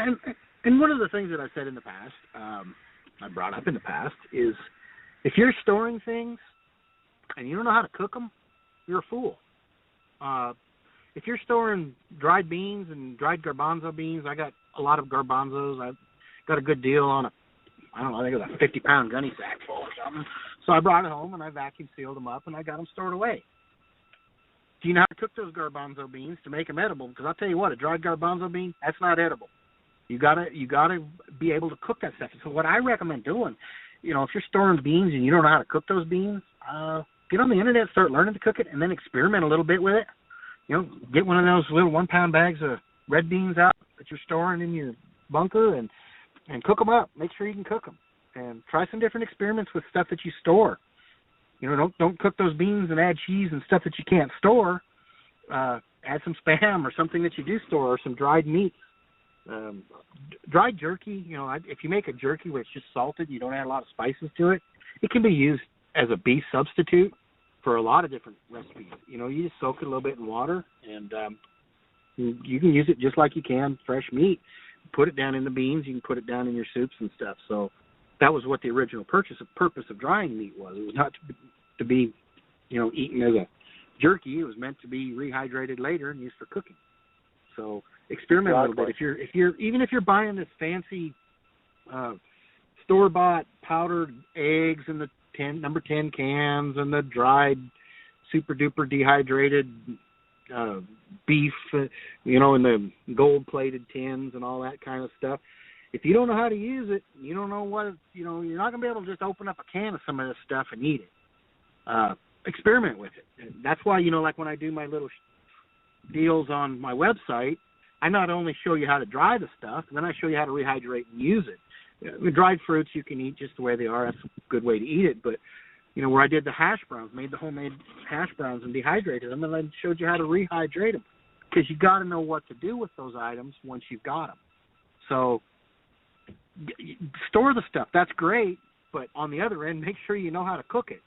Speaker 4: and one of the things that I said in the past, I brought up in the past, is if you're storing things and you don't know how to cook them, you're a fool. If you're storing dried beans and dried garbanzo beans, I got a lot of garbanzos. I got a good deal on I think it was a 50-pound gunny sack full or something. So I brought it home and I vacuum sealed them up and I got them stored away. Do you know how to cook those garbanzo beans to make them edible? Because I'll tell you what, a dried garbanzo bean, that's not edible. You gotta be able to cook that stuff. So what I recommend doing, if you're storing beans and you don't know how to cook those beans, get on the internet, start learning to cook it, and then experiment a little bit with it. Get one of those little 1-pound bags of red beans out that you're storing in your bunker and cook them up. Make sure you can cook them, and try some different experiments with stuff that you store. Don't cook those beans and add cheese and stuff that you can't store. Add some Spam or something that you do store, or some dried meat. Dried jerky, if you make a jerky where it's just salted, you don't add a lot of spices to it, it can be used as a beef substitute for a lot of different recipes. You just soak it a little bit in water, and you can use it just like you can fresh meat. Put it down in the beans, you can put it down in your soups and stuff. So that was what the original purpose of drying meat was. It was not to be, eaten as a jerky. It was meant to be rehydrated later and used for cooking. So experiment a little bit. If you're buying this fancy store-bought powdered eggs in the number 10 cans and the dried super duper dehydrated beef, in the gold-plated tins and all that kind of stuff. If you don't know how to use it, you don't know what, you're not going to be able to just open up a can of some of this stuff and eat it. Experiment with it. And that's why, like when I do my little deals on my website, I not only show you how to dry the stuff, and then I show you how to rehydrate and use it. The dried fruits you can eat just the way they are. That's a good way to eat it. But, where I did the hash browns, made the homemade hash browns and dehydrated them, and then showed you how to rehydrate them. Because you got to know what to do with those items once you've got them. So store the stuff. That's great. But on the other end, make sure you know how to cook it.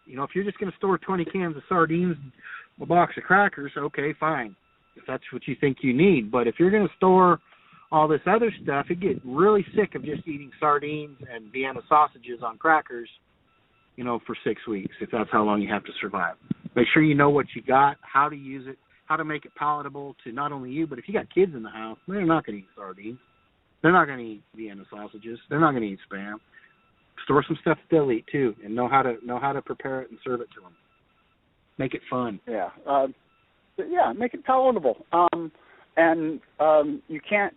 Speaker 4: If you're just going to store 20 cans of sardines, a box of crackers, okay, fine, if that's what you think you need. But if you're going to store all this other stuff, you get really sick of just eating sardines and Vienna sausages on crackers, for 6 weeks, if that's how long you have to survive. Make sure you know what you got, how to use it, how to make it palatable to not only you, but if you got kids in the house, they're not going to eat sardines. They're not going to eat Vienna sausages. They're not going to eat Spam. Store some stuff that they'll eat too, and know how to prepare it and serve it to them. Make it fun.
Speaker 3: Yeah, make it palatable. And you can't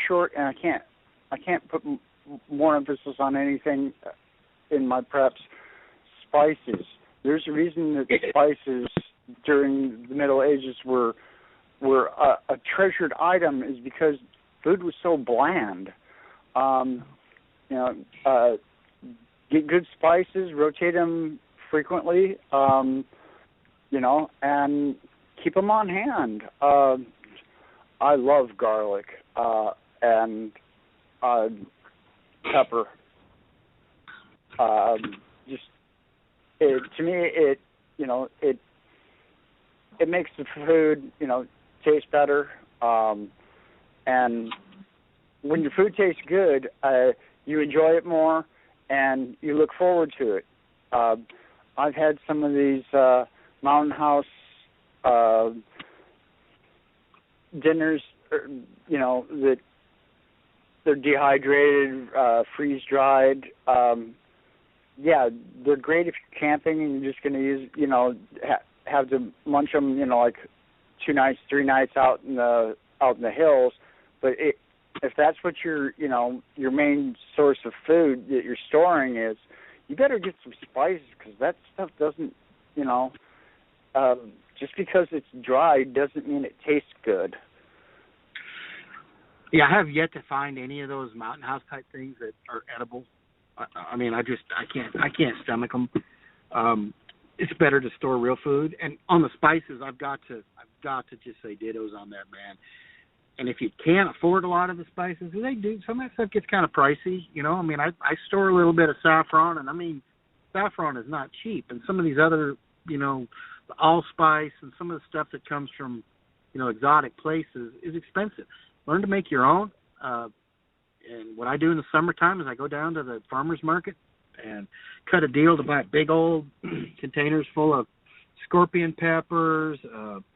Speaker 3: short, and I can't put more emphasis on anything in my preps. Spices. There's a reason that spices during the Middle Ages were a treasured item, is because food was so bland. Get good spices, rotate them frequently, and keep them on hand. I love garlic and pepper. To me, it makes the food, taste better. And when your food tastes good, you enjoy it more and you look forward to it. I've had some of these Mountain House dinners, that they're dehydrated, freeze-dried. They're great if you're camping and you're just going to use, have to munch them, like 2 nights, 3 nights out in the hills. But if that's what your main source of food that you're storing is, you better get some spices, because that stuff doesn't, just because it's dry doesn't mean it tastes good.
Speaker 4: Yeah, I have yet to find any of those Mountain House type things that are edible. I can't stomach them. It's better to store real food. And on the spices, I've got to just say dittos on that, man. And if you can't afford a lot of the spices, some of that stuff gets kind of pricey. I store a little bit of saffron, and saffron is not cheap. And some of these other, the allspice and some of the stuff that comes from, exotic places is expensive. Learn to make your own. And what I do in the summertime is I go down to the farmer's market and cut a deal to buy big old containers full of scorpion peppers,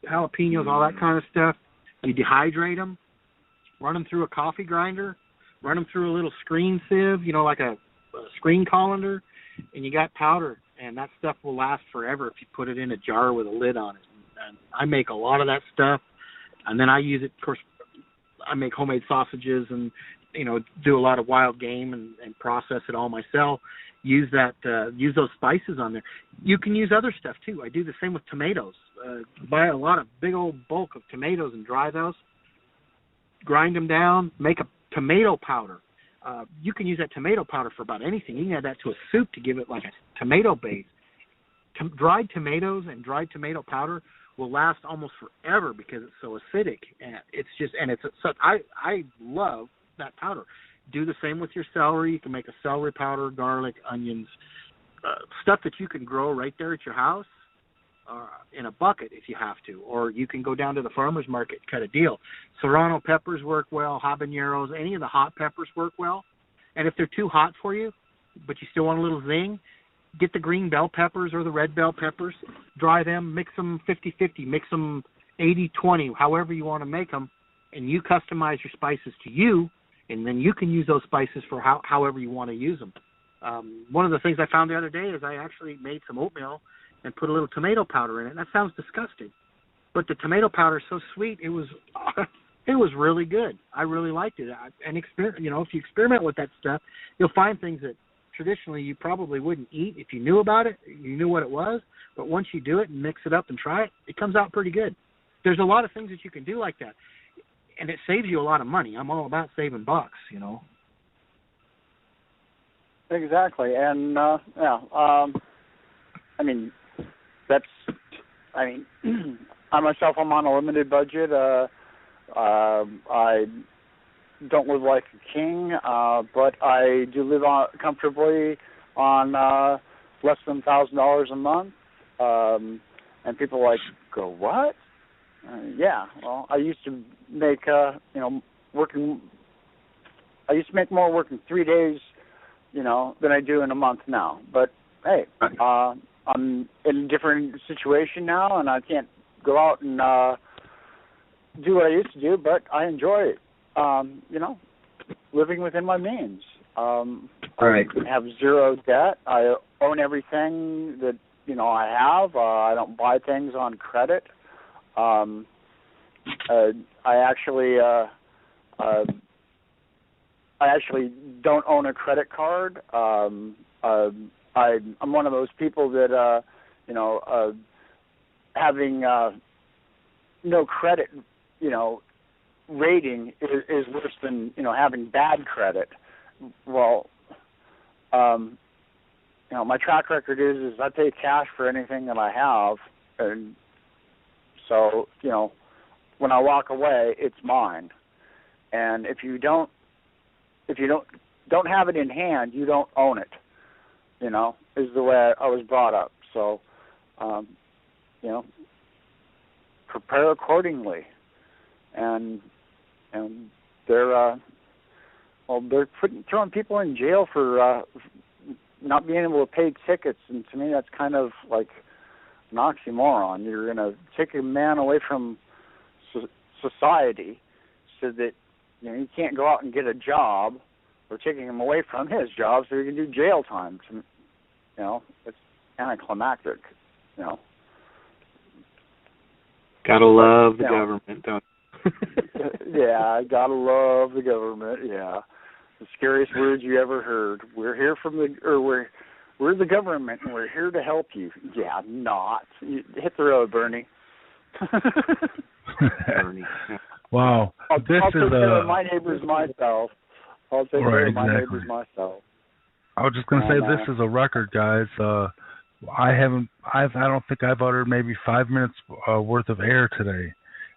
Speaker 4: jalapenos, all that kind of stuff. You dehydrate them, run them through a coffee grinder, run them through a little screen sieve, like a screen colander, and you got powder. And that stuff will last forever if you put it in a jar with a lid on it. And I make a lot of that stuff, and then I use it. Of course, I make homemade sausages and do a lot of wild game and process it all myself. Use those spices on there. You can use other stuff too. I do the same with tomatoes. Buy a lot of big old bulk of tomatoes and dry those. Grind them down. Make a tomato powder. You can use that tomato powder for about anything. You can add that to a soup to give it like a tomato base. Dried tomatoes and dried tomato powder will last almost forever because it's so acidic. And I love that powder. Do the same with your celery. You can make a celery powder, garlic, onions, stuff that you can grow right there at your house in a bucket if you have to. Or you can go down to the farmer's market and cut a deal. Serrano peppers work well, habaneros, any of the hot peppers work well. And if they're too hot for you, but you still want a little zing, get the green bell peppers or the red bell peppers, dry them, mix them 50-50, mix them 80-20, however you want to make them, and you customize your spices to you, and then you can use those spices for however you want to use them. One of the things I found the other day is I actually made some oatmeal and put a little tomato powder in it. That sounds disgusting, but the tomato powder is so sweet. It was really good. I really liked it. And if you experiment with that stuff, you'll find things that traditionally you probably wouldn't eat if you knew about it, you knew what it was. But once you do it and mix it up and try it, it comes out pretty good. There's a lot of things that you can do like that. And it saves you a lot of money. I'm all about saving bucks,
Speaker 3: Exactly. And, I myself, I'm on a limited budget. I don't live like a king, but I do live comfortably on less than $1,000 a month. And people go, what? Yeah, well, I used to make, I used to make more working 3 days, than I do in a month now. But, hey, I'm in a different situation now, and I can't go out and do what I used to do, but I enjoy it, living within my means.
Speaker 4: Right.
Speaker 3: I have zero debt. I own everything that, I have. I don't buy things on credit. I actually don't own a credit card. I'm one of those people that having no credit, rating is worse than having bad credit. Well, my track record is I pay cash for anything that I have, and so when I walk away, it's mine. And if you don't have it in hand, you don't own it. Is the way I was brought up. So, prepare accordingly. And they're throwing people in jail for not being able to pay tickets, and to me that's kind of like an oxymoron. You're going to take a man away from society so that you can't go out and get a job, or taking him away from his job so he can do jail time. It's anticlimactic.
Speaker 4: Gotta love the government, don't you?
Speaker 3: Yeah, gotta love the government. Yeah, the scariest words you ever heard. We're here we're the government, and we're here to help you. Yeah, not. You hit the road, Bernie.
Speaker 4: Bernie.
Speaker 1: Wow.
Speaker 3: I'll take care of my neighbors myself. I'll take care of my neighbors myself.
Speaker 1: I was just going to say, this is a record, guys. I don't think I've uttered maybe 5 minutes worth of air today.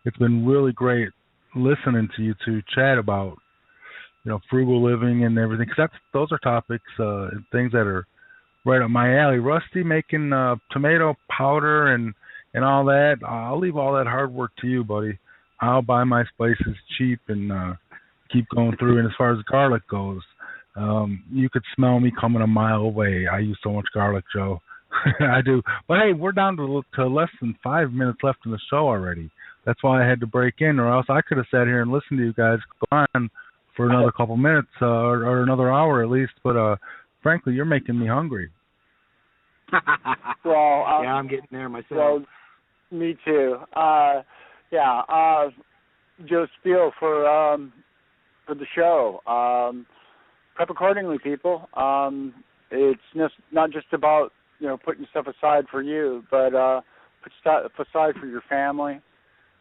Speaker 1: It's been really great listening to you two chat about, frugal living and everything. Because those are topics and things that are right up my alley. Rusty making tomato powder and all that. I'll leave all that hard work to you, buddy. I'll buy my spices cheap and keep going through. And as far as garlic goes, you could smell me coming a mile away. I use so much garlic, Joe. I do. But hey, we're down to less than 5 minutes left in the show already. That's why I had to break in, or else I could have sat here and listened to you guys go on for another couple minutes or another hour at least. But frankly, you're making me hungry.
Speaker 3: Well,
Speaker 4: yeah, I'm getting there myself.
Speaker 3: Well, me too. Joe Spiel for the show. Prep accordingly, people. It's not just about putting stuff aside for you, but put stuff aside for your family,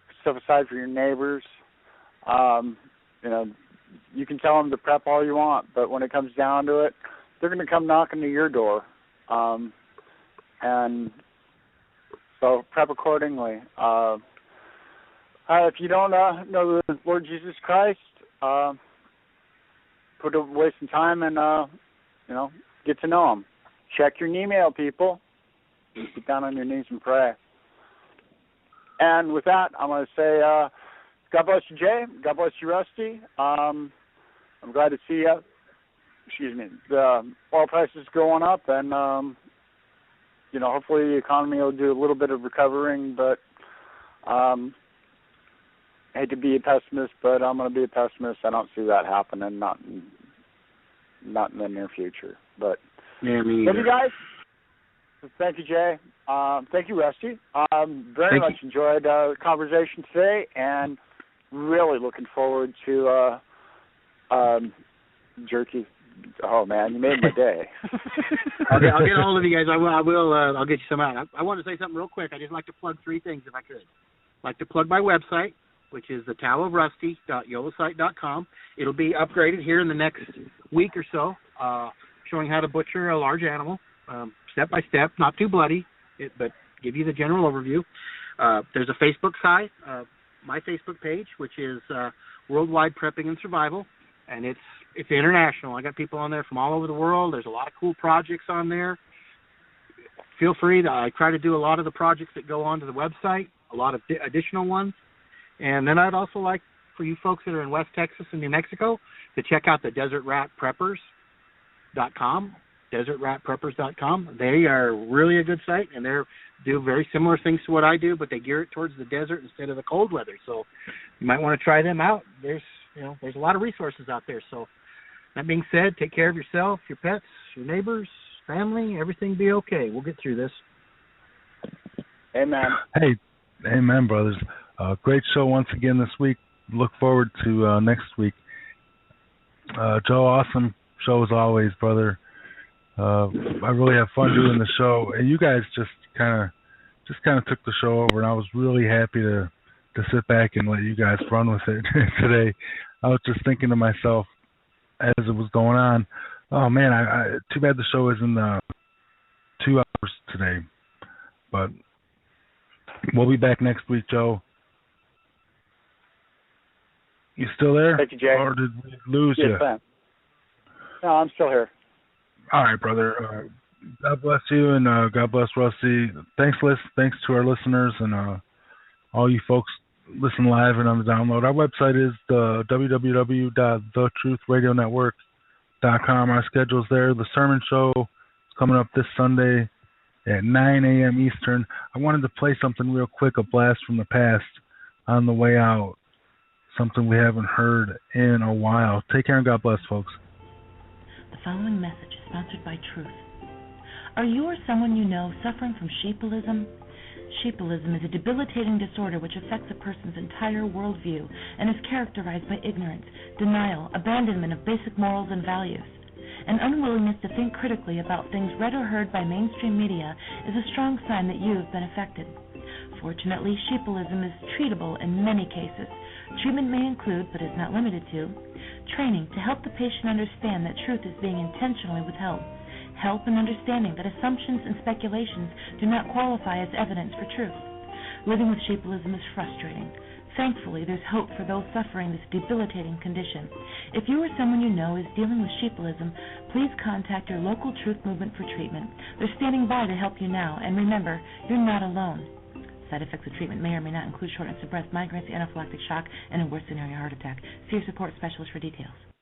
Speaker 3: put stuff aside for your neighbors. You can tell them to prep all you want, but when it comes down to it, they're going to come knocking to your door. And so prep accordingly. If you don't know the Lord Jesus Christ, put away some time and get to know Him. Check your email, people. Get down on your knees and pray. And with that, I'm going to say, God bless you, Jay. God bless you, Rusty. I'm glad to see you. Excuse me. The oil prices going up, and hopefully the economy will do a little bit of recovering. But I hate to be a pessimist, but I'm going to be a pessimist. I don't see that happening, not in the near future. But
Speaker 4: yeah, me
Speaker 3: love you guys. Thank you, Jay. Thank you, Rusty. Very much enjoyed the conversation today, and really looking forward to jerky. Oh man, you made my day.
Speaker 4: I'll get a hold of you guys. I'll get you some out. I want to say something real quick. I just like to plug 3 things if I could. I'd like to plug my website, which is thetowofrusty.yolasite.com. It'll be upgraded here in the next week or so, showing how to butcher a large animal, step by step, not too bloody, but give you the general overview. There's a Facebook site, my Facebook page, which is Worldwide Prepping and Survival, and it's international. I got people on there from all over the world. There's a lot of cool projects on there. Feel free. I try to do a lot of the projects that go onto the website, a lot of additional ones. And then I'd also like for you folks that are in West Texas and New Mexico to check out the DesertRatPreppers.com, DesertRatPreppers.com. They are really a good site, and they do very similar things to what I do, but they gear it towards the desert instead of the cold weather. So you might want to try them out. There's a lot of resources out there. So that being said, take care of yourself, your pets, your neighbors, family. Everything be okay. We'll get through this.
Speaker 3: Amen.
Speaker 1: Hey, amen, brothers. Great show once again this week. Look forward to next week. Joe, awesome show as always, brother. I really have fun doing the show, and you guys just kind of took the show over, and I was really happy to sit back and let you guys run with it today. I was just thinking to myself as it was going on, oh man, I too bad the show isn't 2 hours today, but we'll be back next week, Joe. You still there?
Speaker 3: Thank you, Jay.
Speaker 1: Or did we lose you?
Speaker 3: Yes, no, I'm still here.
Speaker 1: All right, brother. God bless you, and God bless Rusty. Thanks to our listeners and all you folks listen live and on the download. Our website is the www.thetruthradionetwork.com. Our schedule's there. The sermon show is coming up this Sunday at 9 a.m. Eastern. I wanted to play something real quick, a blast from the past on the way out, something we haven't heard in a while. Take care and God bless, folks.
Speaker 5: The following message is sponsored by Truth. Are you or someone you know suffering from sheepilism? Sheepilism is a debilitating disorder which affects a person's entire worldview and is characterized by ignorance, denial, abandonment of basic morals and values. An unwillingness to think critically about things read or heard by mainstream media is a strong sign that you have been affected. Fortunately, sheepilism is treatable in many cases. Treatment may include, but is not limited to, training to help the patient understand that truth is being intentionally withheld, help in understanding that assumptions and speculations do not qualify as evidence for truth. Living with sheepilism is frustrating. Thankfully, there's hope for those suffering this debilitating condition. If you or someone you know is dealing with sheepilism, please contact your local Truth Movement for treatment. They're standing by to help you now, and remember, you're not alone. side effects of treatment may or may not include shortness of breath, migraines, anaphylactic shock, and in worst scenario, heart attack. See your support specialist for details.